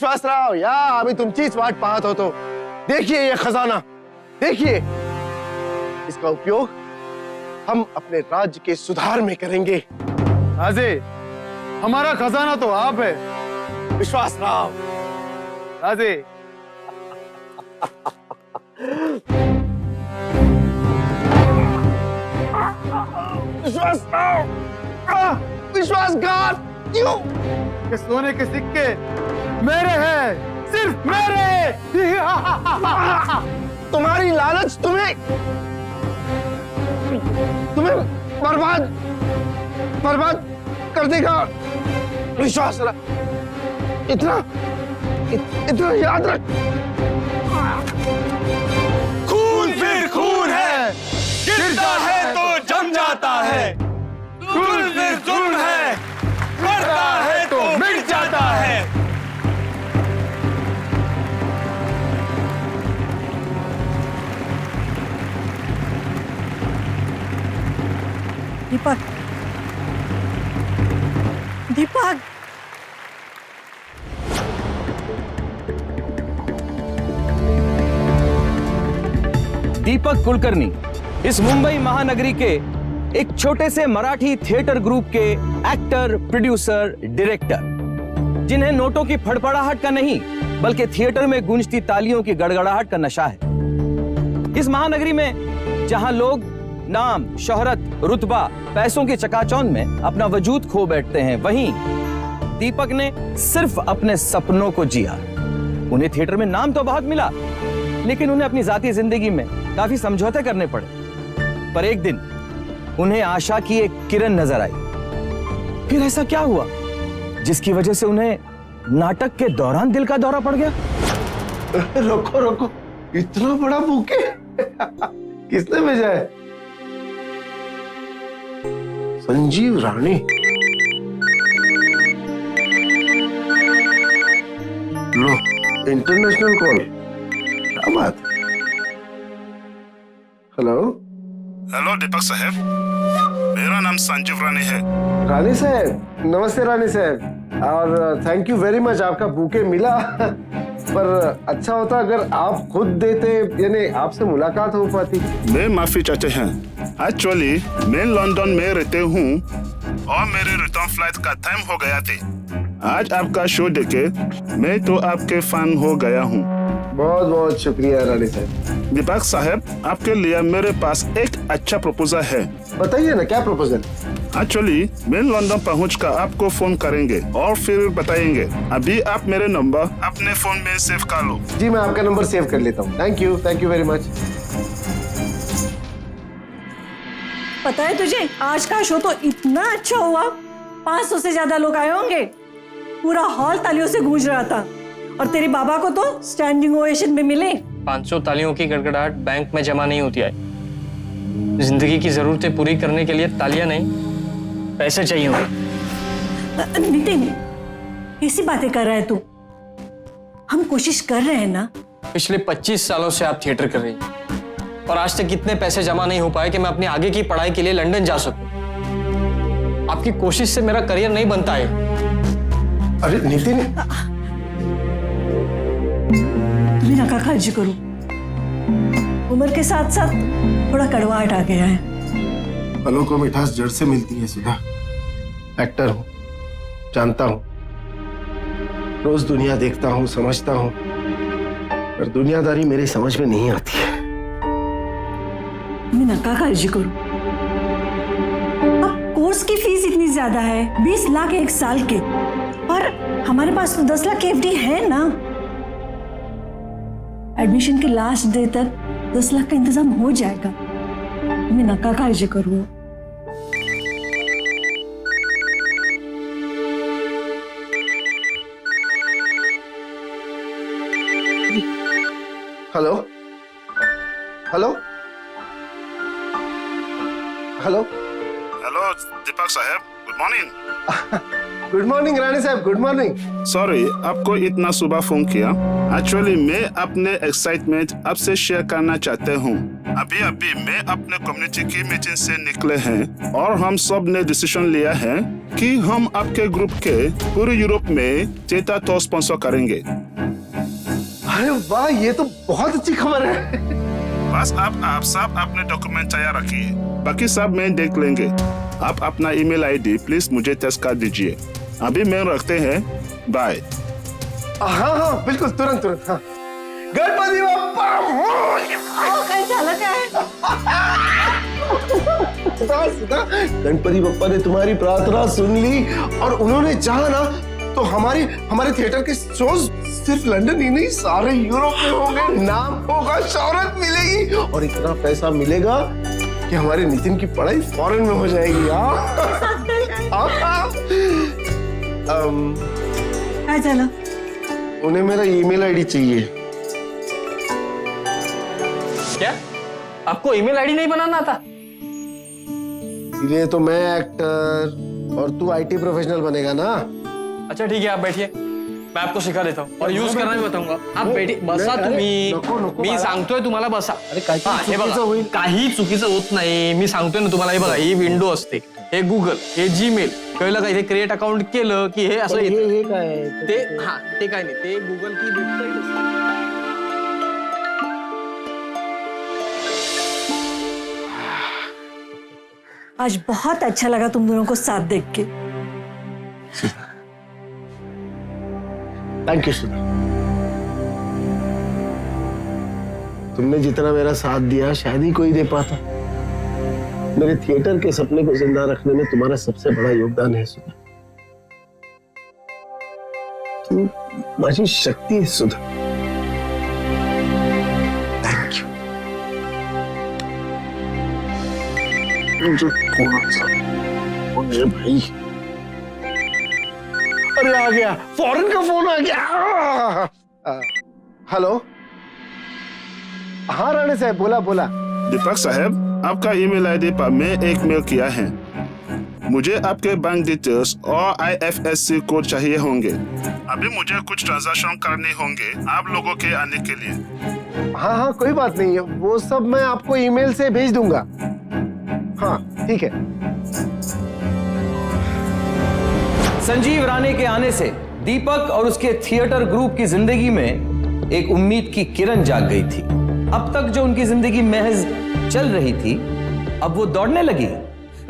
विश्वासराव, या आम्ही तुमचीच वाट पाहत होतो. देखिए ये खजाना, देखिए. इसका उपयोग हम अपने राज्य के सुधार में करेंगे. राजे, हमारा खजाना तो आप है. विश्वासराव. राजे, विश्वासराव, विश्वासघात क्यों? के सोने के सिक्के मेरे हैं, सिर्फ मेरे. तुम्हारी लालच तुम्हें बर्बाद कर देगा. विश्वासराव, इतना याद रख. खून फिर खून है, गिरता है तो जम जाता है. जुल्म फिर जुल्म है, करता है तो मिट जाता है. दीपक, दीपक, दीपक कुलकर्णी इस मुंबई महानगरी के एक छोटे से मराठी थिएटर ग्रुप के एक्टर, प्रोड्यूसर, डायरेक्टर, जिन्हें नोटों की फड़फड़ाहट का नहीं बल्कि थिएटर में गूंजती तालियों की गड़गड़ाहट का नशा है. इस महानगरी में जहां लोग नाम, शोहरत, रुतबा, पैसों की चकाचौंध में अपना वजूद खो बैठते हैं, वहीं दीपक ने सिर्फ अपने सपनों को जिया. उन्हें थिएटर में नाम तो बहुत मिला, लेकिन उन्हें अपनी जाती जिंदगी में काफी समझौते करने पड़े. पर एक दिन उन्हें आशा की एक किरण नजर आई. फिर ऐसा क्या हुआ जिसकी वजह से उन्हें नाटक के दौरान दिल का दौरा पड़ गया? रोको रोको, इतना बड़ा बुके किसने भेजा है? संजीव रानी. लो, इंटरनेशनल कॉल. क्या बात है? हेलो. हेलो दीपक साहब, मेरा नाम संजीव रानी है. रानी साहब, नमस्ते रानी साहब. और थैंक यू वेरी मच, आपका बुके मिला. पर अच्छा होता अगर आप खुद देते, यानी आपसे मुलाकात हो पाती. मैं माफी चाहते हैं. एक्चुअली मैं लंदन में रहते हूँ और मेरे रिटर्न फ्लाइट का टाइम हो गया थे. आज आपका शो देखे मैं तो आपके फैन हो गया हूँ. बहुत बहुत शुक्रिया रानी साहब. दीपक साहब, आपके लिए मेरे पास एक अच्छा प्रपोजल है. बताइए ना, क्या प्रपोजल? एक्चुअली मैं लंदन पहुंचकर आपको फोन करेंगे और फिर बताएंगे. अभी आप मेरे नंबर अपने फोन में सेव कर लो. जी, मैं आपका नंबर सेव कर लेता हूँ. Thank you very much. पता है तुझे, आज का शो तो इतना अच्छा हुआ, 500 से ज्यादा लोग आए होंगे. पूरा हॉल तालियों से गूंज रहा था. और तेरे बाबा को तो स्टैंडिंग ओवेशन में मिले. 500 तालियों की गड़गड़ाहट बैंक में जमा नहीं होती है. जिंदगी की जरूरतें पूरी करने के लिए तालियां नहीं, पैसे चाहिए होंगे. नितिन, कैसी बातें कर रहा है तू? हम कोशिश कर रहे हैं ना. पिछले 25 सालों से आप थिएटर कर रही हैं और आज तक इतने पैसे जमा नहीं हो पाए कि मैं अपनी आगे की पढ़ाई के लिए लंदन जा सकूं. आपकी कोशिश से मेरा करियर नहीं बनता है. अरे नितिन, तुम्हें नका काळजी करू. उम्र के साथ साथ थोड़ा कड़वाहट आ गया है. फलों को मिठास जड़ से मिलती है सुधा. एक्टर हूँ, जानता हूँ. रोज दुनिया देखता हूँ, समझता हूँ, पर दुनियादारी मेरी समझ में नहीं आती है. तुम्हें नका काळजी करू. अब कोर्स की फीस इतनी ज्यादा है, 20 लाख एक साल के, और हमारे पास तो 10 लाख एफडी है ना. एडमिशन के लास्ट डे तक 10 लाख का इंतजाम हो जाएगा. तुम्हें नका काळजी करू. Hello hello hello. हेलो दीपक साहब, गुड मॉर्निंग। गुड मॉर्निंग रानी साहब, गुड मॉर्निंग। सॉरी आपको इतना सुबह फोन किया। एक्चुअली मैं अपने एक्साइटमेंट आपसे शेयर करना चाहते हूँ। अभी अभी मैं अपने कम्युनिटी की मीटिंग से निकले हैं और हम सब ने डिसीजन लिया है कि हम आपके ग्रुप के पूरे यूरोप में थिएटर टूर स्पॉन्सर करेंगे। अरे वाह, ये तो बहुत अच्छी खबर है। बस आप सब अपने डॉक्यूमेंट तैयार रखिए, बाकी सब मैं देख लेंगे। आप अपना ईमेल आईडी प्लीज मुझे टेक्स्ट कर दीजिए। अभी मैं रखते हैं, बाय। हाँ हाँ बिल्कुल, तुरंत तुरंत। हाँ, गणपति बप्पा मोरया। काय झालं काय? सुधा, गणपति बप्पा ने तुम्हारी प्रार्थना सुन ली और उन्होंने चाहा ना तो हमारे थिएटर के शोज सिर्फ लंदन ही नहीं, सारे यूरोप में होंगे। नाम होगा, शोहरत मिलेगी और इतना पैसा मिलेगा कि हमारे नितिन की पढ़ाई फॉरेन में हो जाएगी। काय झालं? उन्हें मेरा ईमेल आईडी चाहिए। क्या आपको ईमेल आईडी नहीं बनाना था? इसीलिए तो मैं एक्टर और तू आईटी प्रोफेशनल बनेगा ना। अच्छा ठीक है, आप बैठिए, मैं आपको सिखा देता हूँ और यूज करना भी बताऊंगा। आप बैठी बसा तुम्ही, मी सांगतोय तुम्हाला बसा। हा, हे बघा, काही चुकीचं होत नाही, मी सांगतोय ना तुम्हाला। हे बघा, ही विंडो असते, हे गुगल, हे जीमेल, कळलं का? इथे क्रिएट अकाउंट केलं की हे असं येतं. हे काय आहे? ते हा, ते काय नाही, ते गुगल की वेबसाईट असते. आज बहुत अच्छा लगा तुम दोनों को साथ देख के। थैंक यू सुधा, तुमने जितना मेरा साथ दिया शायद ही कोई दे पाता। मेरे थिएटर के सपने को जिंदा रखने में तुम्हारा सबसे बड़ा योगदान है सुधा। तुम माझी शक्ति है सुधा। Thank you. मुझे कौन है भाई? अरे आ गया, फॉरेन का फोन आ गया। हेलो, हाँ राणे साहब, बोला बोला। दीपक साहब, आपका ईमेल आईडी पर मैं एक मेल किया है। मुझे आपके बैंक डिटेल्स और IFSC कोड चाहिए होंगे। अभी मुझे कुछ ट्रांजैक्शन करने होंगे आप लोगों के आने के लिए। हाँ हाँ कोई बात नहीं है, वो सब मैं आपको ईमेल से भेज दूंगा। हाँ ठीक है। संजीव राणे के आने से दीपक और उसके थिएटर ग्रुप की जिंदगी में एक उम्मीद की किरण जाग गई थी। अब तक जो उनकी जिंदगी महज चल रही थी, अब वो दौड़ने लगी।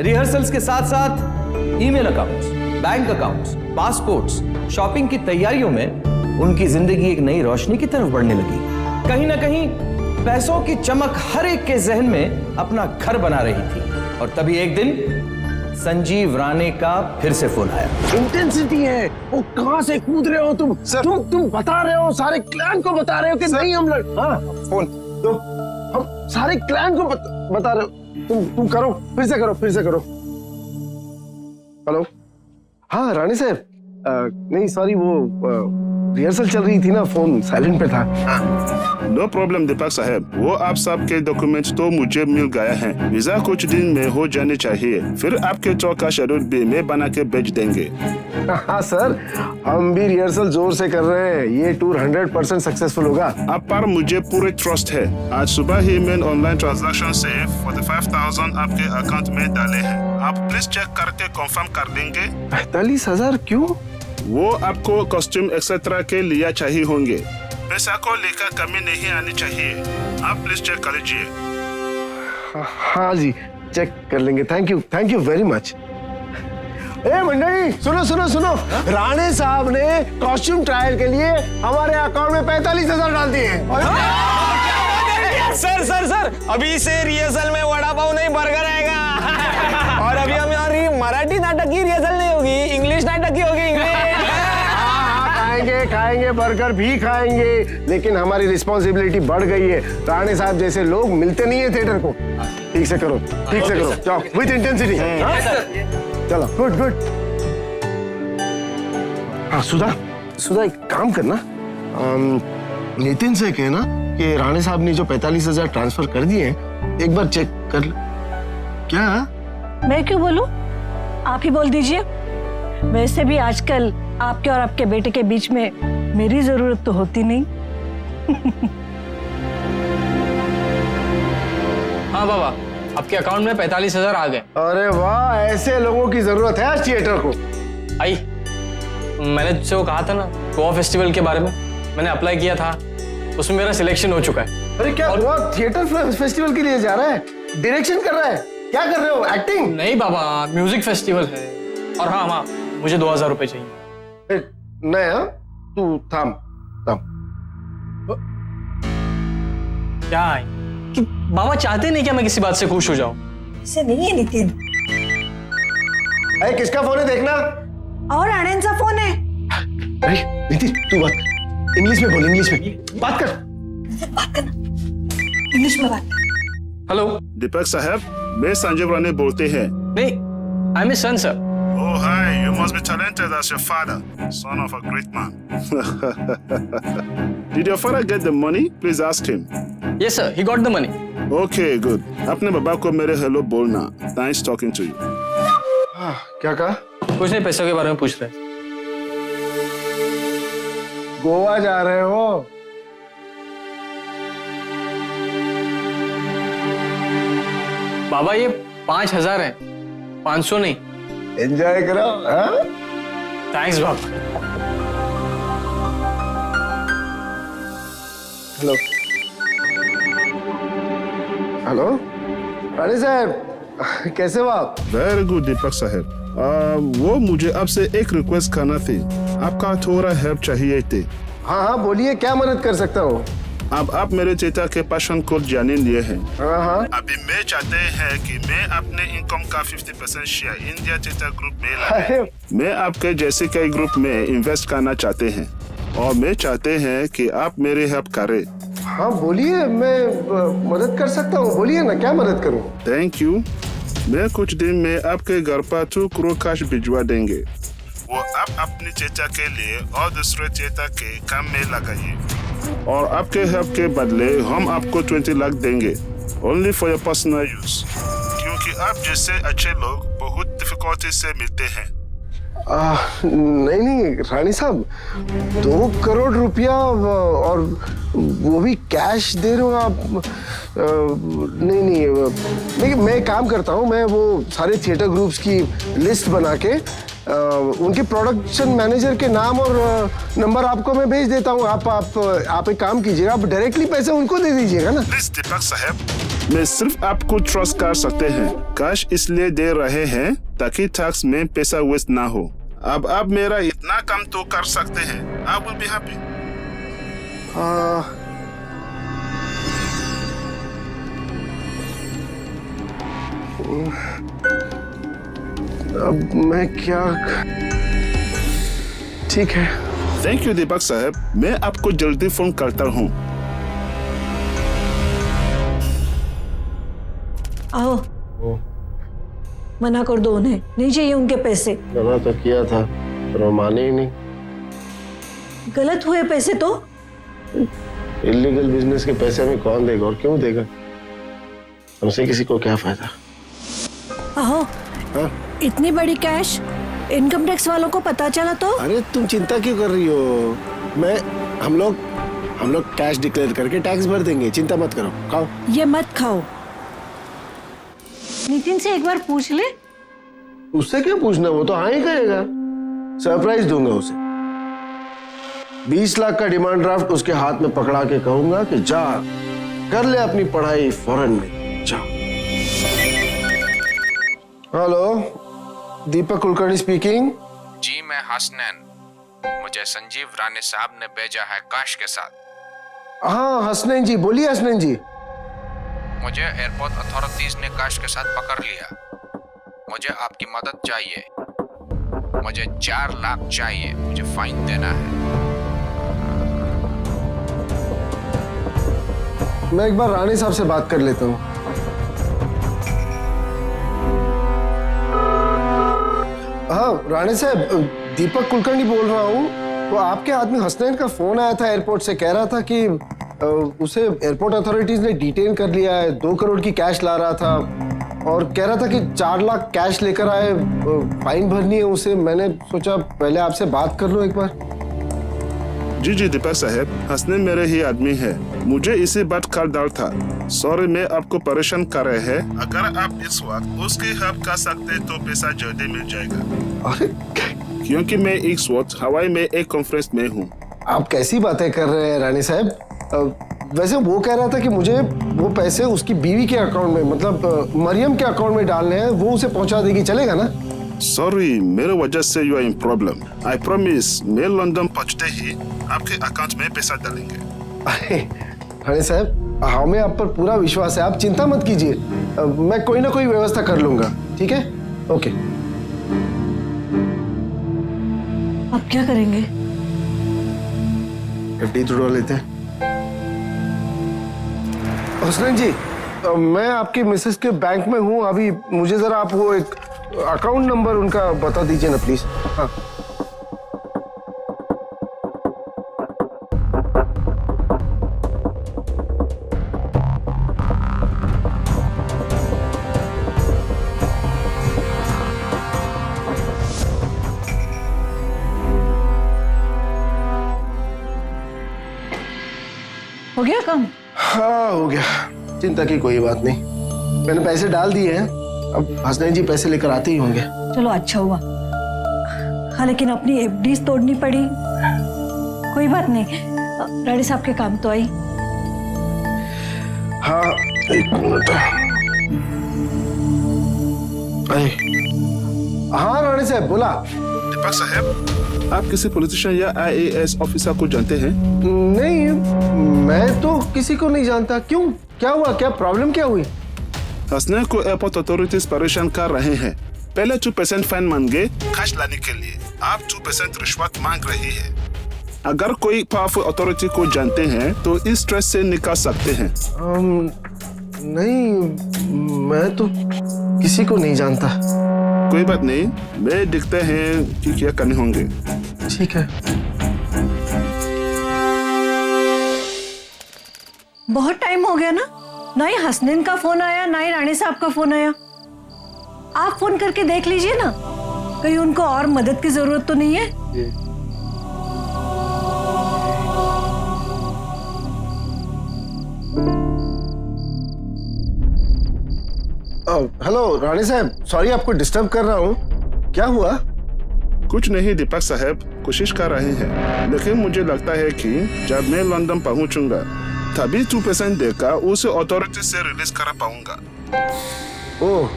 रिहर्सल्स के साथ साथ email accounts, bank accounts, passports, shopping की तैयारियों में उनकी जिंदगी एक नई रोशनी की तरफ बढ़ने लगी। कहीं ना कहीं पैसों की चमक हर एक के जहन में अपना घर बना रही थी। और तभी एक दिन संजीव राणे का फिर से फोन आया। इंटेंसिटी है, वो कहाँ से कूद रहे हो तुम? तुम बता रहे हो, सारे क्लैन को बता रहे हो कि नहीं हम लड़। हाँ फोन तो हम सारे क्लैन को बता रहे हो। तुम करो, फिर से करो। हेलो, हाँ राणे साहब, नहीं सॉरी, वो रिहर्सल चल रही थी ना, फोन साइलेंट पे था। नो प्रॉब्लम दीपक साहब, वो आप सबके डॉक्यूमेंट्स तो मुझे मिल गया है। वीजा कुछ दिन में हो जाने चाहिए, फिर आपके टूर का शेड्यूल भी मैं बना के भेज देंगे। हाँ सर, हम भी रिहर्सल जोर से कर रहे हैं। ये टूर 100% सक्सेसफुल होगा। आप पर मुझे पूरे ट्रस्ट है। आज सुबह ही मैंने ऑनलाइन ट्रांजैक्शन से 45,000 आपके अकाउंट में डाले हैं। आप प्लीज चेक करके कंफर्म कर देंगे। 45,000 क्यों? वो आपको कॉस्ट्यूम एक्सेट्रा के लिए चाहिए होंगे। पैसा को लेकर कमी नहीं आनी चाहिए। आप प्लीज चेक कर लीजिए। हाँ जी, चेक कर लेंगे। Thank you very much. ए मंडली, सुनो। राणे साहब ने कॉस्ट्यूम ट्रायल के लिए हमारे अकाउंट में 45,000 डाल दिए हैं। सर अभी से रिहर्सल में वड़ा पाव नहीं बर्गर आएगा। और अभी हमारी मराठी नाटक की रिहर्सल नहीं होगी, इंग्लिश नाटक की होगी। खाएंगे बर्गर भी खाएंगे, लेकिन हमारी रिस्पॉन्सिबिलिटी बढ़ गई है। राणे साहब जैसे लोग मिलते नहीं है थिएटर को। ठीक से करो, जाओ विद इंटेंसिटी। चलो, गुड। हाँ सुधा एक काम करना, नितिन से कहना कि राणे साहब ने जो 45,000 ट्रांसफर कर दिए हैं, एक बार चेक कर। क्या? मैं क्यों बोलूं? आप ही बोल दीजिए। वैसे भी आजकल आपके और आपके बेटे के बीच में मेरी जरूरत तो होती नहीं। हाँ बाबा, आपके अकाउंट में 45,000 आ गए। अरे वाह, ऐसे लोगों की जरूरत है आज थिएटर को। आई, मैंने तुझसे वो कहा था ना गोवा फेस्टिवल के बारे में, मैंने अप्लाई किया था, उसमें मेरा सिलेक्शन हो चुका है। अरे क्या गोवा थिएटर फेस्टिवल के लिए जा रहा है? डायरेक्शन कर रहा है? क्या कर रहे हो, एक्टिंग? नहीं बाबा, म्यूजिक फेस्टिवल है। और हाँ, मुझे 2,000 रुपए चाहिए। नहीं, हाँ तू थाम थाम। क्या है कि बाबा चाहते नहीं क्या मैं किसी बात से खुश हो जाऊं? ऐसे नहीं है नितिन। अरे किसका फोन है देखना। और आनंद का फोन है। अरे नितिन तू बात कर, इंग्लिश में बोल, इंग्लिश में बात कर। बात करना, इंग्लिश में बात कर। हेलो। दीपक साहब, मैं संजीव राणे बोलते हैं। नहीं, I am son sir. Oh, hi. You must be talented as your father, son of a great man. Did your father get the money? Please ask him. Yes sir, he got the money. Okay, good. अपने बाबा को मेरे hello बोलना. Nice talking to you. क्या कहा? कुछ नहीं, पैसों के बारे में पूछ रहे। गोवा जा रहे हो? बाबा ये 5,000 है, 500 नहीं। एंजॉय करो। हाँ? थैंक्स बाबा। हेलो हेलो, राणे साहब कैसे हो आप? Very good, दीपक साहब। वो मुझे आपसे एक रिक्वेस्ट करना थी, आपका थोड़ा हेल्प चाहिए थी। हाँ हाँ बोलिए, क्या मदद कर सकता हूँ? अब आप मेरे चेता के पैशन को जाने लिए हैं। हाँ हाँ। अभी मैं चाहते हैं कि मैं अपने इनकम का 50% शेयर इंडिया थिएटर ग्रुप में अरे मैं आपके जैसे कई ग्रुप में इन्वेस्ट करना चाहते हैं और मैं चाहते हैं कि आप मेरी हेल्प करें। हाँ बोलिए, मैं मदद कर सकता हूँ, बोलिए ना क्या मदद करूँ? Thank you. मैं कुछ दिन में आपके घर पर 2 करोड़ कैश भिजवा देंगे, वो आप अपनी चेता के लिए और दूसरे चेता के काम में लगाइए और आपके हेल्प के बदले हम आपको 20 लाख देंगे, only for your personal use, क्योंकि आप जैसे अच्छे लोग बहुत डिफिकल्टी से मिलते हैं। नहीं रानी साहब, 2 करोड़ रुपया और वो भी कैश दे रहे हो आप? नहीं, मैं काम करता हूँ, मैं वो सारे थिएटर ग्रुप्स की लिस्ट बना के उनके प्रोडक्शन मैनेजर के नाम और नंबर आपको मैं भेज देता हूँ। आप एक काम कीजिएगा, आप डायरेक्टली पैसे उनको दे दीजिएगा ना। प्लीज दीपक साहब, मैं सिर्फ आपको ट्रस्ट कर सकते हैं। कैश इसलिए दे रहे हैं ताकि टैक्स में पैसा वेस्ट ना हो। अब आप मेरा इतना काम तो कर सकते हैं, आई विल बी हैप्पी। अब मैं क्या? ठीक है। थैंक यू दीपक साहब, मैं आपको जल्दी फोन करता हूँ। आओ, मना कर दो उन्हें, नहीं चाहिए उनके पैसे। मना तो किया था पर वो माने ही नहीं। गलत हुए पैसे तो? इलीगल बिजनेस के पैसे हमें कौन देगा और क्यों देगा? हमसे किसी को क्या फायदा? आओ, हाँ? इतनी बड़ी कैश इनकम टैक्स वालों को पता चला तो? अरे तुम चिंता क्यों कर रही हो? हम लोग कैश डिक्लेयर करके टैक्स भर देंगे, चिंता मत करो। खाओ। ये मत खाओ। नितिन से एक बार पूछ ले। उससे क्या पूछना, वो तो हाँ ही कहेगा। सरप्राइज दूंगा उसे। 20 लाख का डिमांड ड्राफ्ट उसके हाथ में पकड़ा के कहूंगा कि जा कर ले अपनी पढ़ाई फॉरेन में, जा। हेलो, दीपक कुलकर्णी स्पीकिंग। जी मैं हसनैन, मुझे संजीव राणे साहब ने भेजा है कैश के साथ। हाँ हसनैन जी, बोलिए हसनैन जी। मुझे एयरपोर्ट अथॉरिटीज ने कैश के साथ पकड़ लिया। मुझे आपकी मदद चाहिए। मुझे 4 लाख चाहिए, मुझे फाइन देना है। मैं एक बार राणे साहब से बात कर लेता हूँ। हाँ राणे साहब, दीपक कुलकर्णी बोल रहा हूँ। तो आपके आदमी हसनैन का फोन आया था एयरपोर्ट से, कह रहा था कि उसे एयरपोर्ट अथॉरिटीज ने डिटेन कर लिया है, 2 करोड़ की कैश ला रहा था। और कह रहा था कि 4 लाख कैश लेकर आए, फाइन भरनी है उसे। मैंने सोचा पहले आपसे बात कर लो एक बार। जी जी दीपक साहब, हसनैन मेरे ही आदमी है। मुझे इसी बात का डर था। सॉरी मैं आपको परेशान कर रहे हैं। अगर आप इस वक्त उसकी हेल्प कर सकते तो पैसा जल्दी मिल जाएगा। अरे क्योंकि मैं इस वक्त हवाई में एक कॉन्फ्रेंस में हूँ। आप कैसी बातें कर रहे हैं रानी साहब? वैसे वो कह रहा था कि मुझे वो पैसे उसकी बीवी के अकाउंट में, मतलब मरियम के अकाउंट में डालने हैं, वो उसे पहुंचा देगी, चलेगा ना? सॉरी मेरे वजह से you are in problem. I promise मैं लंदन पहुंचते ही आपके अकाउंट में पैसा डालेंगे। अरे रानी साहब, हमें आप पर पूरा विश्वास है, आप चिंता मत कीजिए। मैं कोई ना कोई व्यवस्था कर लूंगा, ठीक है? ओके। अब क्या करेंगे? गड्डी तुड़वा लेते हैं। हसनैन जी, मैं आपकी मिसेस के बैंक में हूँ अभी। मुझे जरा आप वो एक अकाउंट नंबर उनका बता दीजिए ना प्लीज। हाँ। हो गया काम? हाँ हो गया, चिंता की कोई बात नहीं। मैंने पैसे डाल दिए हैं, अब हसनैन जी पैसे लेकर आते ही होंगे। चलो अच्छा हुआ। हाँ लेकिन अपनी एफडीज तोड़नी पड़ी। कोई बात नहीं, रानी साहब के काम तो आई। हाँ एक मिनट। हाँ रानी साहब बोला। दीपक साहब, आप किसी पॉलिटिशियन या IAS ऑफिसर को जानते हैं? नहीं, मैं तो किसी को नहीं जानता। क्यों, क्या हुआ? क्या प्रॉब्लम क्या हुई? हसनैन को एयरपोर्ट अथॉरिटीज परेशान कर रहे हैं। पहले 2% फाइन मांगे कैश लाने के लिए, आप 2% रिश्वत मांग रही है। अगर कोई पावरफुल अथॉरिटी को जानते हैं तो इस स्ट्रेस से निकाल सकते हैं। नहीं, मैं तो किसी को नहीं जानता। कोई बात नहीं, मैं देखते हैं कि क्या करने होंगे। ठीक है। बहुत टाइम हो गया ना ही हसनैन का फोन आया, ना ही रानी साहब का फोन आया। आप फोन करके देख लीजिए ना, कहीं उनको और मदद की जरूरत तो नहीं है? हेलो रानी साहब, सॉरी आपको डिस्टर्ब कर रहा हूँ। क्या हुआ? कुछ नहीं दीपक साहब, कोशिश कर रहे हैं, लेकिन मुझे लगता है कि जब मैं लंदन पहुंचूंगा तभी 2% देकर उसे अथॉरिटी से रिलीज करा पाऊंगा। ओह,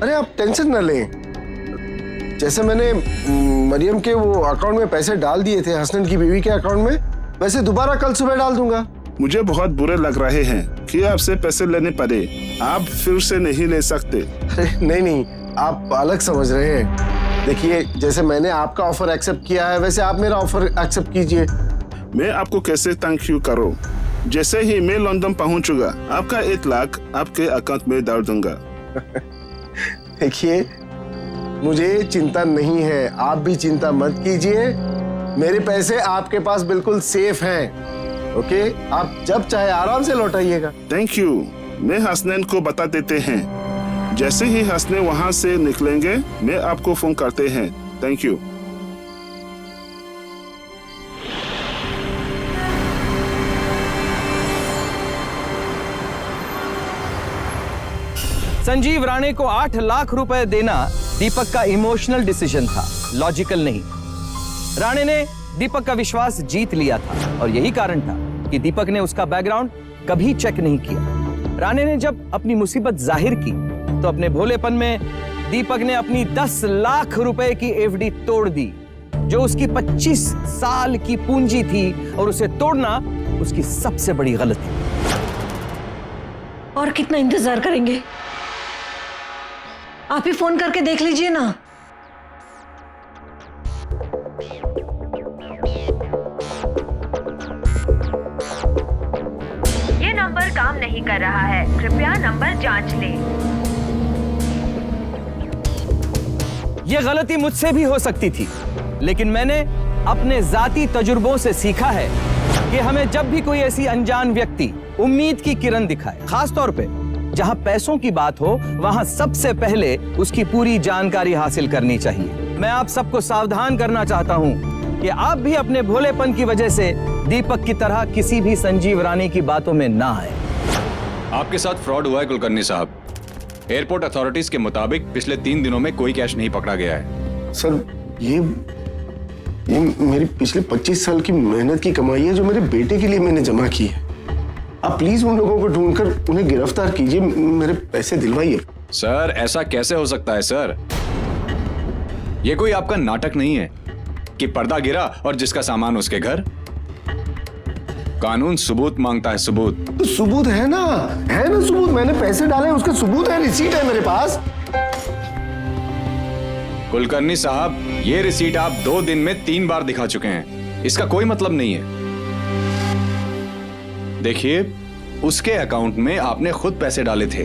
अरे आप टेंशन न लें। जैसे मैंने मरियम के वो अकाउंट में पैसे डाल दिए थे हसनैन की बीवी के अकाउंट में, वैसे दोबारा कल सुबह डाल दूंगा। मुझे बहुत बुरे लग रहे हैं कि आपसे पैसे लेने पड़े, आप फिर से नहीं ले सकते। अरे नहीं नहीं, आप अलग समझ रहे हैं। देखिए, जैसे मैंने आपका ऑफर एक्सेप्ट किया है वैसे आप मेरा ऑफर एक्सेप्ट कीजिए। मैं आपको कैसे थैंक यू करूं? जैसे ही मैं लंदन पहुंचूंगा आपका 1 लाख आपके अकाउंट में डाल दूंगा। देखिए, मुझे चिंता नहीं है, आप भी चिंता मत कीजिए। मेरे पैसे आपके पास बिल्कुल सेफ हैं। ओके, आप जब चाहे आराम से लौटाइएगा। Thank you. मैं हसनैन को बता देते हैं, जैसे ही हसनैन वहां से निकलेंगे मैं आपको फोन करते हैं। Thank you. संजीव राणे को 8 लाख रुपए देना दीपक का इमोशनल डिसीजन था, लॉजिकल नहीं। राणे ने दीपक का विश्वास जीत लिया था और यही कारण था कि दीपक ने उसका बैकग्राउंड कभी चेक नहीं किया। राणे ने जब अपनी मुसीबत जाहिर की तो अपने भोलेपन में दीपक ने अपनी 10 लाख रुपए की एफडी तोड़ दी, जो उसकी 25 साल की पूंजी थी, और उसे तोड़ना उसकी सबसे बड़ी गलती। और कितना इंतजार करेंगे? आप ही फोन करके देख लीजिए ना। ये नंबर काम नहीं कर रहा है, कृपया नंबर जांच लें। यह गलती मुझसे भी हो सकती थी, लेकिन मैंने अपने जाती तजुर्बों से सीखा है कि हमें जब भी कोई ऐसी अनजान व्यक्ति उम्मीद की किरण दिखाए, खास तौर पे जहां पैसों की बात हो वहां सबसे पहले उसकी पूरी जानकारी हासिल करनी चाहिए। मैं आप सबको सावधान करना चाहता हूं कि आप भी अपने भोलेपन की वजह से दीपक की तरह किसी भी संजीव रानी की बातों में ना आए। आपके साथ फ्रॉड हुआ है कुलकर्णी साहब। एयरपोर्ट अथॉरिटीज के मुताबिक पिछले 3 दिनों में कोई कैश नहीं पकड़ा गया है। सर ये मेरी पिछले 25 साल की मेहनत की कमाई है जो मेरे बेटे के लिए मैंने जमा की है। आप प्लीज उन लोगों को ढूंढकर उन्हें गिरफ्तार कीजिए, मेरे पैसे दिलवाइए। सर ऐसा कैसे हो सकता है सर? ये कोई आपका नाटक नहीं है कि पर्दा गिरा और जिसका सामान उसके घर। कानून सबूत मांगता है, सबूत। तो सबूत है ना सबूत। मैंने पैसे डाले, उसका सबूत है, रिसीट है मेरे पास। कुलकर्णी साहब, ये रिसीट आप 2 दिन में 3 बार दिखा चुके हैं। इसका कोई मतलब नहीं है। देखिए, उसके अकाउंट में आपने खुद पैसे डाले थे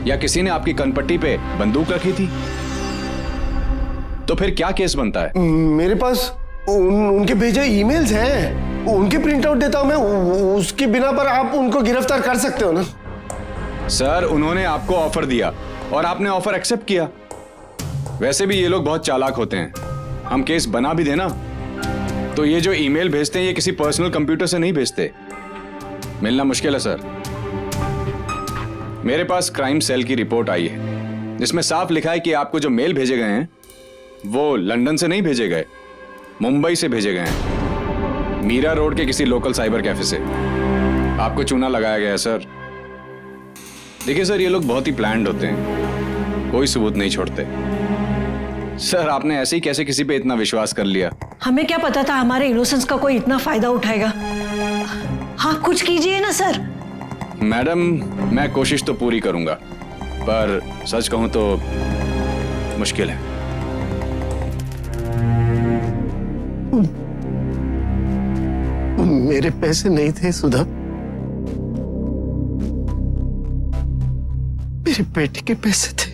या किसी ने आपकी कनपट्टी पे बंदूक रखी थी? तो फिर क्या केस बनता है? मेरे पास उनके भेजे ईमेल्स हैं, उनके प्रिंट आउट देता हूं मैं। उसके बिना पर आप उनको गिरफ्तार कर सकते हो ना? सर, उन्होंने आपको ऑफर दिया और आपने ऑफर एक्सेप्ट किया। वैसे भी ये लोग बहुत चालाक होते हैं। हम केस बना भी देना तो ये जो ईमेल भेजते हैं ये किसी पर्सनल कंप्यूटर से नहीं भेजते। मिलना मुश्किल है सर। मेरे पास क्राइम सेल की रिपोर्ट आई है जिसमें साफ लिखा है कि आपको जो मेल भेजे गए हैं वो लंदन से नहीं भेजे गए, मुंबई से भेजे गए हैं। मीरा रोड के किसी लोकल साइबर कैफे से आपको चूना लगाया गया है सर। देखिए सर, ये लोग बहुत ही प्लान्ड होते हैं, कोई सबूत नहीं छोड़ते। सर, आपने ऐसे ही कैसे किसी पे इतना विश्वास कर लिया? हमें क्या पता था हमारे इनोसेंस का कोई इतना फायदा उठाएगा। हाँ, कुछ कीजिए ना सर। मैडम, मैं कोशिश तो पूरी करूंगा, पर सच कहूं तो मुश्किल है। मेरे पैसे नहीं थे सुधा, मेरे बेटे के पैसे थे।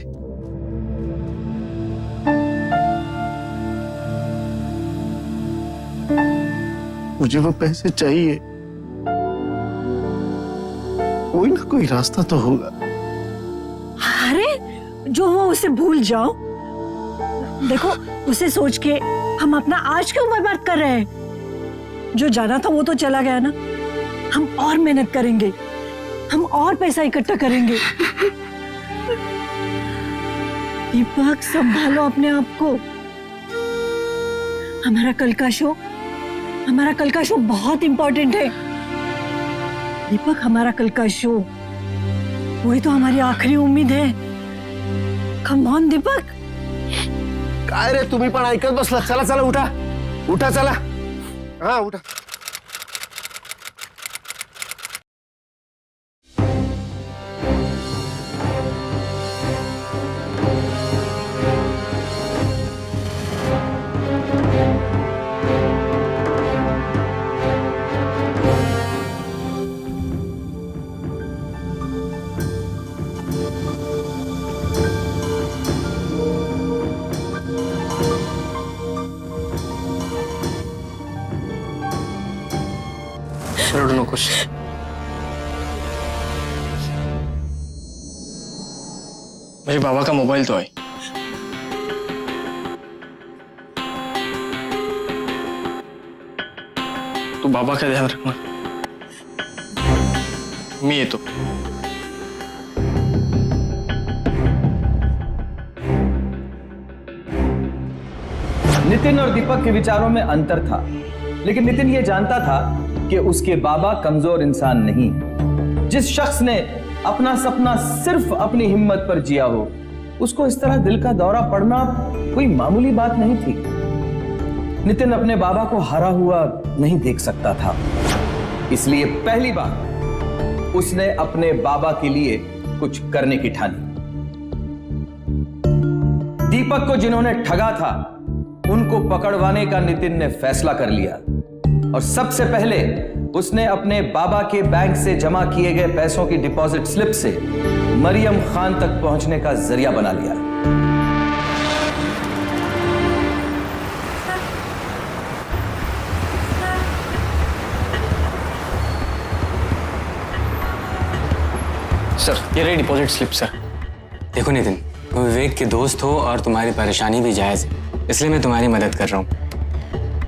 मुझे वो पैसे चाहिए। कोई ना कोई रास्ता तो होगा। अरे जो हुआ उसे भूल जाओ। देखो, उसे सोच के हम अपना आज क्यों बर्बाद कर रहे हैं? जो जाना था वो तो चला गया ना। हम और मेहनत करेंगे, हम और पैसा इकट्ठा करेंगे। दीपक, संभालो अपने आप को। हमारा कल का शो बहुत इंपॉर्टेंट है। दीपक, हमारा कल का शो वही तो हमारी आखिरी उम्मीद है। कम ऑन दीपक। काय रे, तुम्ही पण ऐकत बसला? चला चला, उठा चला। हाँ, उठा। रडू नकोस। मेरे बाबा का मोबाइल तो है। तू बाबा का ध्यान रखना। मी येतो। नितिन और दीपक के विचारों में अंतर था, लेकिन नितिन ये जानता था कि उसके बाबा कमजोर इंसान नहीं। जिस शख्स ने अपना सपना सिर्फ अपनी हिम्मत पर जिया हो, उसको इस तरह दिल का दौरा पड़ना कोई मामूली बात नहीं थी। नितिन अपने बाबा को हारा हुआ नहीं देख सकता था, इसलिए पहली बार उसने अपने बाबा के लिए कुछ करने की ठानी। दीपक को जिन्होंने ठगा था उनको पकड़वाने का नितिन ने फैसला कर लिया और सबसे पहले उसने अपने बाबा के बैंक से जमा किए गए पैसों की डिपॉजिट स्लिप से मरियम खान तक पहुंचने का जरिया बना लिया। सर ये रही डिपॉजिट स्लिप सर। देखो नितिन, तुम विवेक के दोस्त हो और तुम्हारी परेशानी भी जायज है, इसलिए मैं तुम्हारी मदद कर रहा हूँ।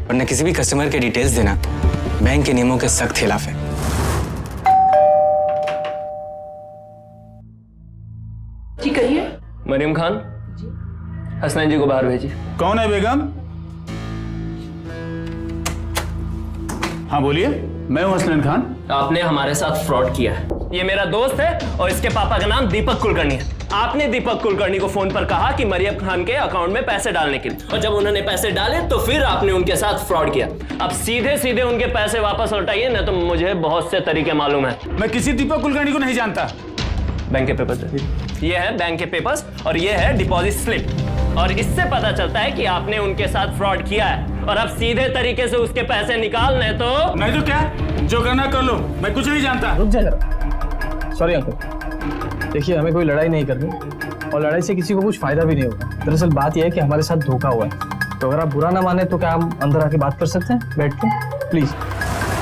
वरना किसी भी कस्टमर के डिटेल्स देना बैंक के नियमों के सख्त खिलाफ है। जी कहिए। मरियम खान, हसनैन जी को बाहर भेजिए। कौन है बेगम? हाँ बोलिए, मैं हूं हसनैन खान। आपने हमारे साथ फ्रॉड किया है। ये मेरा दोस्त है और इसके पापा का नाम दीपक कुलकर्णी है। आपने दीपक कुलकर्णी को फोन पर कहा कि मरियम खान के अकाउंट में पैसे डालने के लिए, और जब उन्होंने पैसे डाले तो फिर आपने उनके साथ फ्रॉड किया। अब सीधे सीधे उनके पैसे वापस लौटाइए, ना तो मुझे बहुत से तरीके मालूम है। मैं किसी दीपक कुलकर्णी को नहीं जानता। बैंक के पेपर्स, ये है बैंक के पेपर्स और ये है डिपॉजिट स्लिप, और इससे पता चलता है कि आपने उनके साथ फ्रॉड किया है और अब सीधे तरीके से उसके पैसे निकालने तो नहीं तो क्या, जो करना कर लो, मैं कुछ नहीं जानता। रुक जा जरा। सॉरी अंकल, देखिए हमें कोई लड़ाई नहीं करनी और लड़ाई से किसी को कुछ फायदा भी नहीं होगा। दरअसल बात यह है कि हमारे साथ धोखा हुआ है, तो अगर आप बुरा ना माने तो क्या हम अंदर आके बात कर सकते हैं बैठ के, प्लीज।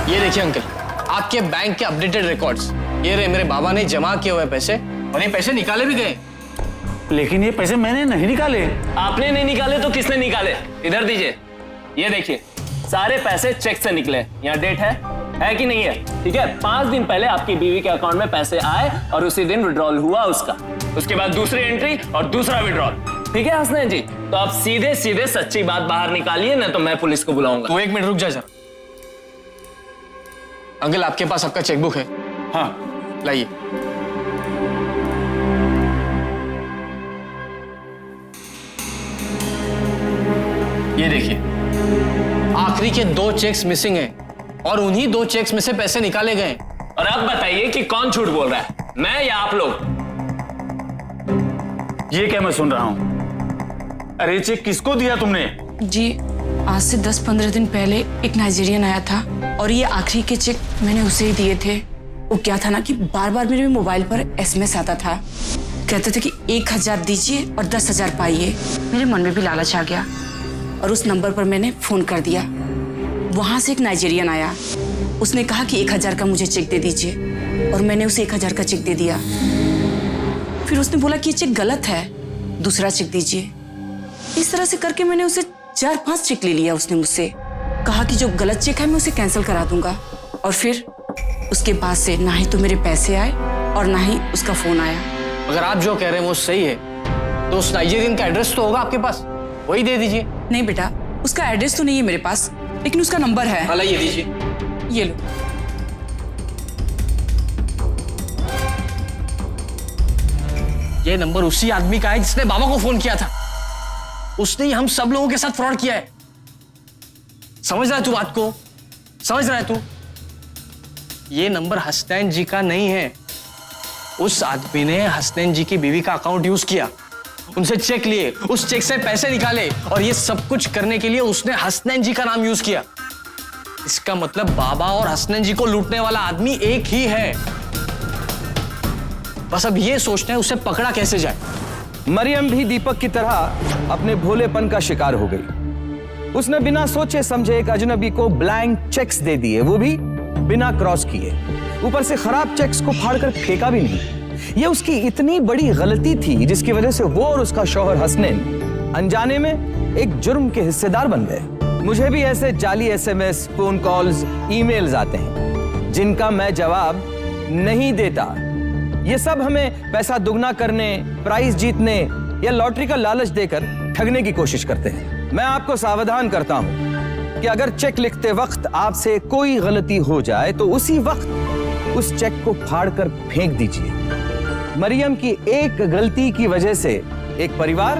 ये देखिए अंकल, आपके बैंक के अपडेटेड रिकॉर्ड्स, ये रहे मेरे बाबा ने जमा किए हुए पैसे और ये पैसे निकाले भी गए। लेकिन ये पैसे मैंने नहीं निकाले। आपने नहीं निकाले तो किसने निकाले? इधर दीजिए, ये देखिए सारे पैसे चेक से निकले। यहाँ डेट है कि नहीं है? ठीक है, 5 दिन पहले आपकी बीवी के अकाउंट में पैसे आए और उसी दिन विड्रॉल हुआ उसका, उसके बाद दूसरी एंट्री और दूसरा विड्रॉल। ठीक है हसनैन जी, तो आप सीधे सीधे सच्ची बात बाहर निकालिए, ना तो मैं पुलिस को बुलाऊंगा। तो 1 मिनट रुक जा जरा। अंकल आपके पास आपका चेकबुक है? हाँ लाइए। ये देखिए आखिरी के 2 चेक्स मिसिंग हैं और उन्हीं 2 चेक्स में से पैसे निकाले गए। और अब बताइए कि कौन झूठ बोल रहा है, मैं या आप लोग? ये क्या मैं सुन रहा हूँ? अरे चेक किसको दिया तुमने? जी आज से 10-15 दिन पहले एक नाइजीरियन आया था और ये आखिरी के चेक मैंने उसे ही दिए थे। वो क्या था ना कि बार बार मेरे मोबाइल पर SMS आता था, कहते थे कि 1000 दीजिए और 10,000 पाइए। मेरे मन में भी लालच आ गया और उस नंबर पर मैंने फोन कर दिया। वहां से एक नाइजीरियन आया, उसने कहा कि 1000 का मुझे चेक दे दीजिए और मैंने उसे 1000 का चेक दे दिया। फिर उसने बोला कि ये चेक गलत है, दूसरा चेक दीजिए। इस तरह से करके मैंने उसे 4-5 चेक ले लिया। उसने मुझसे कहा कि जो गलत चेक है मैं उसे कैंसिल करा दूंगा, और फिर उसके बाद से ना ही तो मेरे पैसे आए और ना ही उसका फोन आया। अगर आप जो कह रहे हैं वो सही है तो उस नाइजीरियन का एड्रेस तो होगा आपके पास, वही दे दीजिए। नहीं बेटा, उसका एड्रेस तो नहीं है मेरे पास, लेकिन उसका नंबर है। हाँ ये दीजिए। ये लो। ये नंबर उसी आदमी का है जिसने बाबा को फोन किया था। उसने ही हम सब लोगों के साथ फ्रॉड किया है। समझ रहा है तू बात को? समझ रहा है तू? ये नंबर हसनैन जी का नहीं है। उस आदमी ने हसनैन जी की बीवी का अकाउंट यूज किया, उनसे चेक लिए, उस चेक से पैसे निकाले, और ये सब कुछ करने के लिए उसने हसनैन जी का नाम यूज किया। इसका मतलब बाबा और हसनैन जी को लूटने वाला आदमी एक ही है। बस अब ये सोचना है उसे पकड़ा कैसे जाए। मरियम भी दीपक की तरह अपने भोलेपन का शिकार हो गई। उसने बिना सोचे समझे एक अजनबी को ब्लैंक चेक्स दे दिए, वो भी बिना क्रॉस किए। ऊपर से खराब चेक्स को फाड़कर फेंका भी नहीं। ये उसकी इतनी बड़ी गलती थी जिसकी वजह से वो और उसका शौहर हसनैन अनजाने में एक जुर्म के हिस्सेदार बन गए। मुझे भी ऐसे जाली SMS, फोन कॉल्स, ईमेल्स आते हैं जिनका मैं जवाब नहीं देता। ये सब हमें पैसा दुगना करने, प्राइज जीतने या लॉटरी का लालच देकर ठगने की कोशिश करते हैं। मैं आपको सावधान करता हूं कि अगर चेक लिखते वक्त आपसे कोई गलती हो जाए तो उसी वक्त उस चेक को फाड़कर फेंक दीजिए। मरियम की एक गलती की वजह से एक परिवार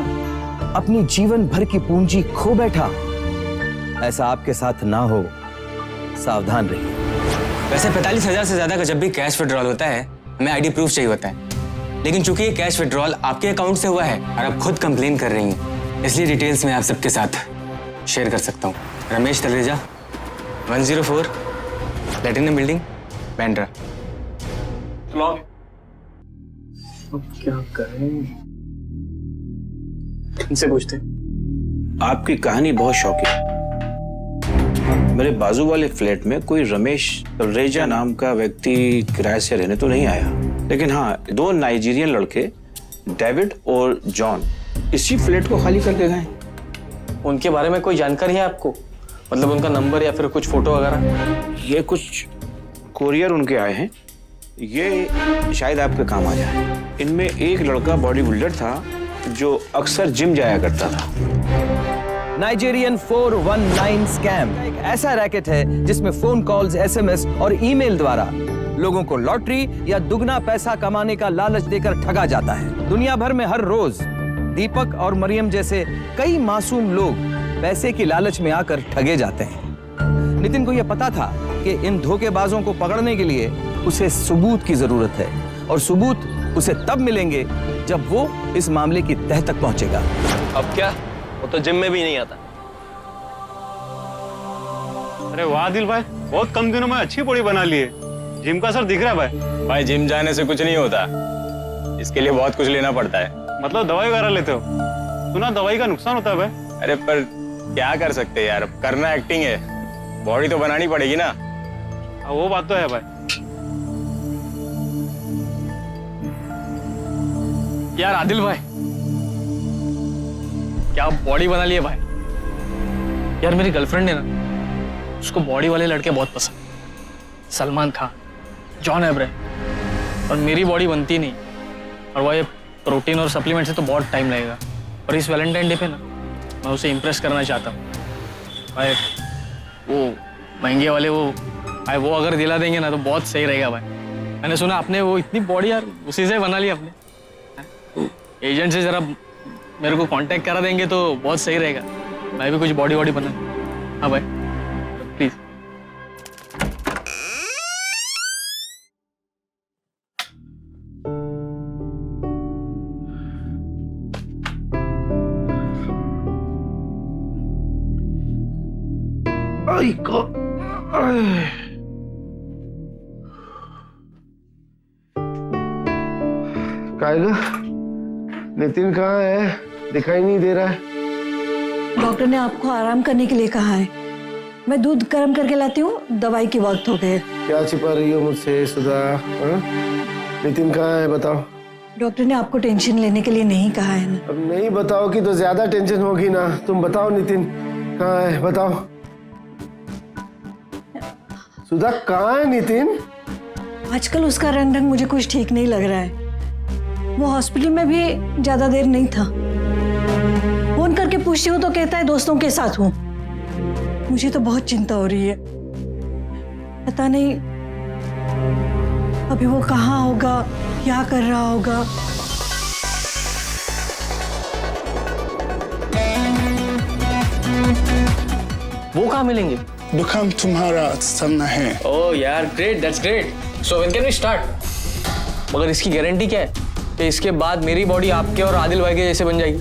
अपनी जीवन भर की पूंजी खो बैठा। ऐसा आपके साथ ना हो, सावधान रहिए। वैसे 45,000 से ज्यादा का जब भी कैश विड्रॉल होता है हमें ID प्रूफ चाहिए होता है, लेकिन चूंकि ये कैश विड्रॉल आपके अकाउंट से हुआ है और आप खुद कंप्लेन कर रही हैं, इसलिए डिटेल्स मैं आप सबके साथ शेयर कर सकता हूँ। Ramesh Talreja, 104 platinum building, Bandra. क्या करें? इनसे पूछते। आपकी कहानी बहुत शौकिंग। मेरे बाजू वाले फ्लैट में कोई रमेश तलरेजा नाम का व्यक्ति किराए से रहने तो नहीं आया। लेकिन हाँ, 2 नाइजीरियन लड़के डेविड और जॉन इसी फ्लैट को खाली करके गए। उनके बारे में कोई जानकारी है आपको? मतलब उनका नंबर या फिर कुछ फोटो वगैरह? ये कुछ कोरियर उनके आए हैं, ये शायद आपके काम आ जाए। इनमें एक लड़का बॉडी बिल्डर था जो अक्सर जिम जाया करता था। नाइजीरियन 419 स्कैम एक ऐसा रैकेट है जिसमें फोन कॉल्स, एसएमएस और ईमेल द्वारा लोगों को लॉटरी या दुगना पैसा कमाने का लालच देकर ठगा जाता है। दुनिया भर में हर रोज दीपक और मरियम जैसे कई मासूम लोग पैसे की लालच में आकर ठगे जाते हैं। नितिन को यह पता था कि इन धोखेबाजों को पकड़ने के लिए उसे सबूत की जरूरत है और सबूत उसे तब मिलेंगे जब वो इस मामले की तह तक पहुंचेगा। अब क्या? वो तो जिम में भी नहीं आता। अरे वाह दिल भाई, बहुत कम दिनों में अच्छी बॉडी बना ली है। जिम का असर दिख रहा है भाई। भाई जिम जाने से कुछ नहीं होता, इसके लिए बहुत कुछ लेना पड़ता है। मतलब दवाई वगैरह लेते हो? सुना दवाई का नुकसान होता है भाई। अरे पर क्या कर सकते हैं यार, करना एक्टिंग है, बॉडी तो बनानी पड़ेगी ना। वो बात तो है भाई। यार आदिल भाई, क्या बॉडी बना ली है भाई। यार मेरी गर्लफ्रेंड है ना, उसको बॉडी वाले लड़के बहुत पसंद। Salman Khan, John Abraham. और मेरी बॉडी बनती नहीं, और वो ये प्रोटीन और सप्लीमेंट से तो बहुत टाइम लगेगा। और इस वैलेंटाइन डे पे ना मैं उसे इम्प्रेस करना चाहता हूँ भाई। वो महंगे वाले वो अगर दिला देंगे ना तो बहुत सही रहेगा भाई। मैंने सुना आपने वो इतनी बॉडी यार उसी से बना ली आपने। एजेंट से जरा मेरे को कांटेक्ट करा देंगे तो बहुत सही रहेगा। मैं भी कुछ बॉडी बना। हाँ भाई प्लीज। कायगा नितिन कहाँ है? दिखाई नहीं दे रहा है। डॉक्टर ने आपको आराम करने के लिए कहा है। मैं दूध गर्म करके लाती हूँ, दवाई के वक्त हो गए। क्या छिपा रही हो मुझसे सुधा? नितिन कहाँ है बताओ। डॉक्टर ने आपको टेंशन लेने के लिए नहीं कहा है ना। अब नहीं बताओगी तो ज्यादा टेंशन होगी ना। तुम बताओ नितिन कहाँ है, बताओ। सुधा कहाँ है नितिन? आजकल उसका रंग ढंग मुझे कुछ ठीक नहीं लग रहा है। वो हॉस्पिटल में भी ज्यादा देर नहीं था। फोन करके पूछती हूँ तो कहता है दोस्तों के साथ हूँ। मुझे तो बहुत चिंता हो रही है। पता नहीं अभी वो कहाँ होगा, क्या कर रहा होगा। वो कहाँ मिलेंगे? दुकान तुम्हारा सामने है। ओह यार great, that's great. So when can we start? मगर इसकी गारंटी क्या है कि इसके बाद मेरी बॉडी आपके और आदिल भाई के जैसे बन जाएगी?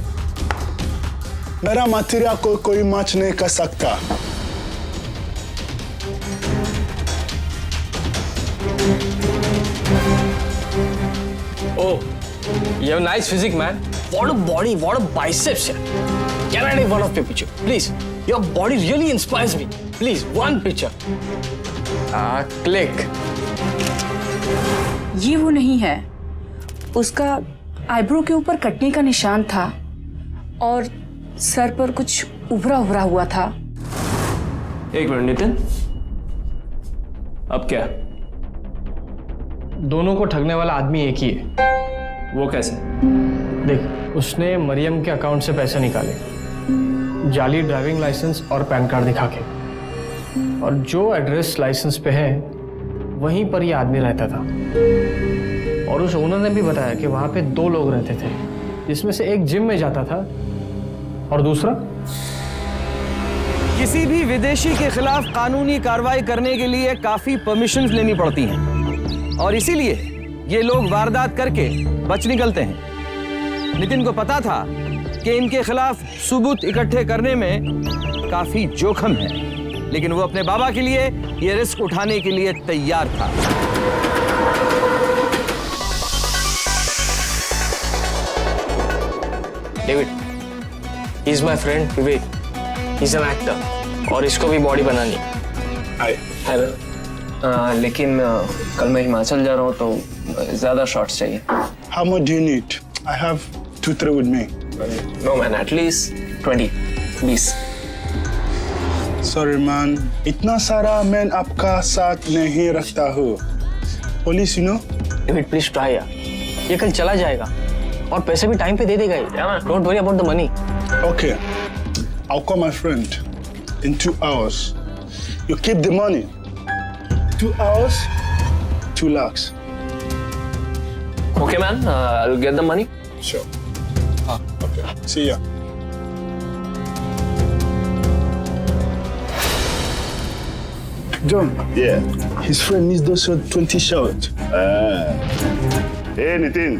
मेरा मटेरियल को कोई मैच नहीं कर सकता। Oh, you have a nice physique, man. What a body, what a biceps, yeah. Can I take one of your picture, please? Your body really inspires me. Please, one picture. Click. ये वो नहीं है। उसका eyebrow के ऊपर कटने का निशान था और सर पर कुछ उभरा उभरा हुआ था। एक मिनट नितिन, अब क्या? दोनों को ठगने वाला आदमी एक ही है। वो कैसे? देख, उसने मरियम के अकाउंट से पैसे निकाले, जाली ड्राइविंग लाइसेंस और पैन कार्ड दिखा के, और जो एड्रेस लाइसेंस पे है वहीं पर ये आदमी रहता था। और उस ओनर ने भी बताया कि वहां पे 2 लोग रहते थे, जिसमें से एक जिम में जाता था और दूसरा। किसी भी विदेशी के खिलाफ कानूनी कार्रवाई करने के लिए काफी परमिशंस लेनी पड़ती हैं और इसीलिए ये लोग वारदात करके बच निकलते हैं। नितिन को पता था कि इनके खिलाफ सबूत इकट्ठे करने में काफी जोखिम है, लेकिन वो अपने बाबा के लिए ये रिस्क उठाने के लिए तैयार था। David, he is my friend Vivek, he is an actor, और इसको भी बॉडी बनानी। हाय। हेलो। लेकिन कल मैं हिमाचल जा रहा हूँ तो ज्यादा शॉट्स चाहिए। How much do you need? I have 2-3 with me. No man, at least 20। Sorry man, इतना सारा मैं आपका साथ नहीं रखता हूँ। Police, you know? David please try यार, ये कल चला जाएगा और पैसे भी टाइम पे दे देगा ये। Don't worry about the money. Okay, I'll call my friend in 2 hours. You keep the money. 2 hours, 2 lakhs. Okay man, I will get the money. Sure. Okay. See ya. John. Yeah. His friend needs those 20 shots. Hey Nitin,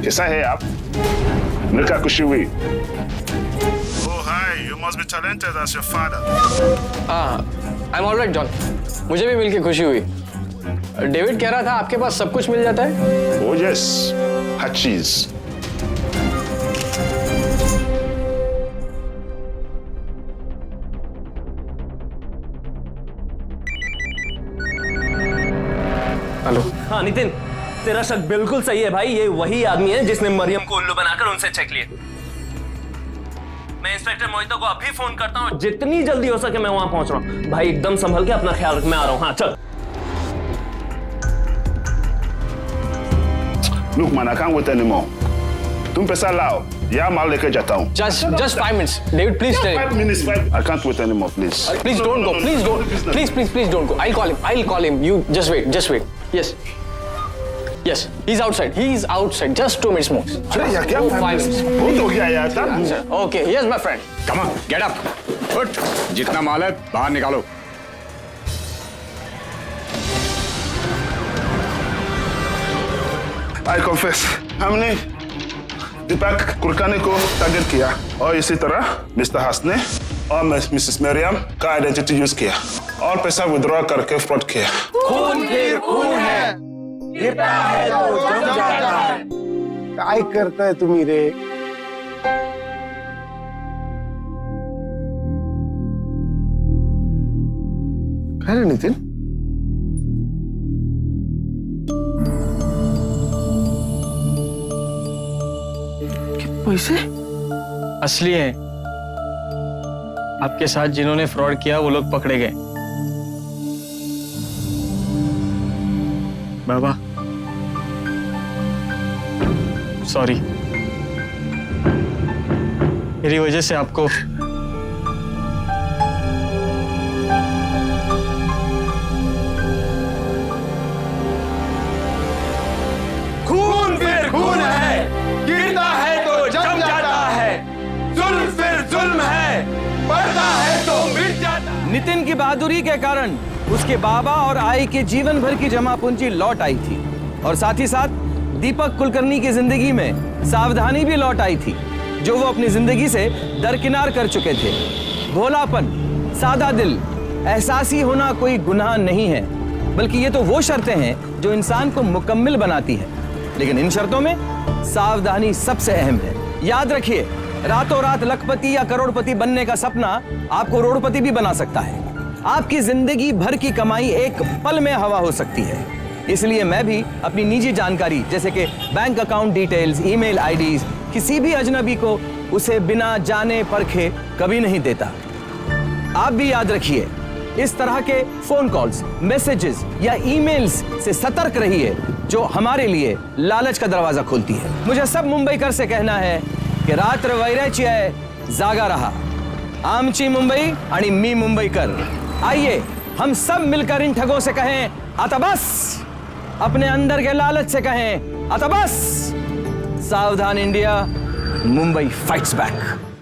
कैसा है आप? मिलकर का खुशी हुई। Oh hi, you must be talented as your father. I am alright John, मुझे भी मिलके खुशी हुई। डेविड कह रहा था आपके पास सब कुछ मिल जाता है। Oh yes, hot cheese. Hello. हाँ नितिन, तेरा शक बिल्कुल सही है भाई। ये वही आदमी है जिसने मरियम को उल्लू बनाकर उनसे चेक लिए। मैं इंस्पेक्टर मोहितो को अभी फोन करता हूँ, जितनी जल्दी हो सके मैं वहां पहुंच रहा हूँ। भाई एकदम संभल के अपना ख्याल रख, मैं आ रहा हूँ। हाँ चल। Look man, I can't wait anymore. तुम पैसा लाओ या माल लेकर जाता हूँ। Just 5 minutes. David, please stay. 5 minutes. I can't wait anymore, please. Please don't go. Please don't. Please don't go. I'll call him. You just wait. Yes. He's outside. Just 2 minutes more. अरे यार क्या 5 minutes. बहुत हो गया यार। Okay. Yes, my friend. Come on, get up, उठ, जितना माल है बाहर निकालो। I confess, हमने दीपक कुलकर्णी को टारगेट किया और इसी तरह मिस्टर हसन ने और मिसेस मरियम का आइडेंटिटी यूज किया और पैसा विड्रॉ करके फ्रॉड किया। खून फिर खून है, गिरता है तो जम जाता है। काय करताय तुम्ही रे? काय रे नितिन? पैसे असली है। आपके साथ जिन्होंने फ्रॉड किया वो लोग पकड़े गए। बाबा सॉरी, मेरी वजह से आपको खून फिर खून है, गिरता है तो जम जाता है। जुल्म फिर जुल्म है, बढ़ता है तो मिट जाता है। नितिन की बहादुरी के कारण उसके बाबा और आई के जीवन भर की जमा पूंजी लौट आई थी और साथ ही साथ दीपक कुलकर्णी की जिंदगी में सावधानी भी लौट आई थी, जो वो अपनी जिंदगी से दरकिनार कर चुके थे। भोलापन, सादा दिल, एहसासी होना कोई गुनाह नहीं है, बल्कि ये तो वो शर्तें हैं जो इंसान को मुकम्मिल बनाती है। लेकिन इन शर्तों में सावधानी सबसे अहम है। याद रखिए, रातों रात लखपति या करोड़पति बनने का सपना आपको करोड़पति भी बना सकता है। आपकी जिंदगी भर की कमाई एक पल में हवा हो सकती है। इसलिए मैं भी अपनी निजी जानकारी जैसे कि bank account details, email IDs किसी भी अजनबी को उसे बिना जाने परखे कभी नहीं देता। आप भी याद रखिए, इस तरह के फोन कॉल्स, मैसेजेस या ईमेल्स से सतर्क रहिए जो हमारे लिए लालच का दरवाजा खोलती है। मुझे सब मुंबईकर से कहना है कि रात्र वैराची है, जागा रहा। आमची मुंबई आणि मी मुंबईकर। आइए हम सब मिलकर इन ठगों से कहें आता बस, अपने अंदर के लालच से कहें आता बस। सावधान इंडिया, मुंबई फाइट्स बैक।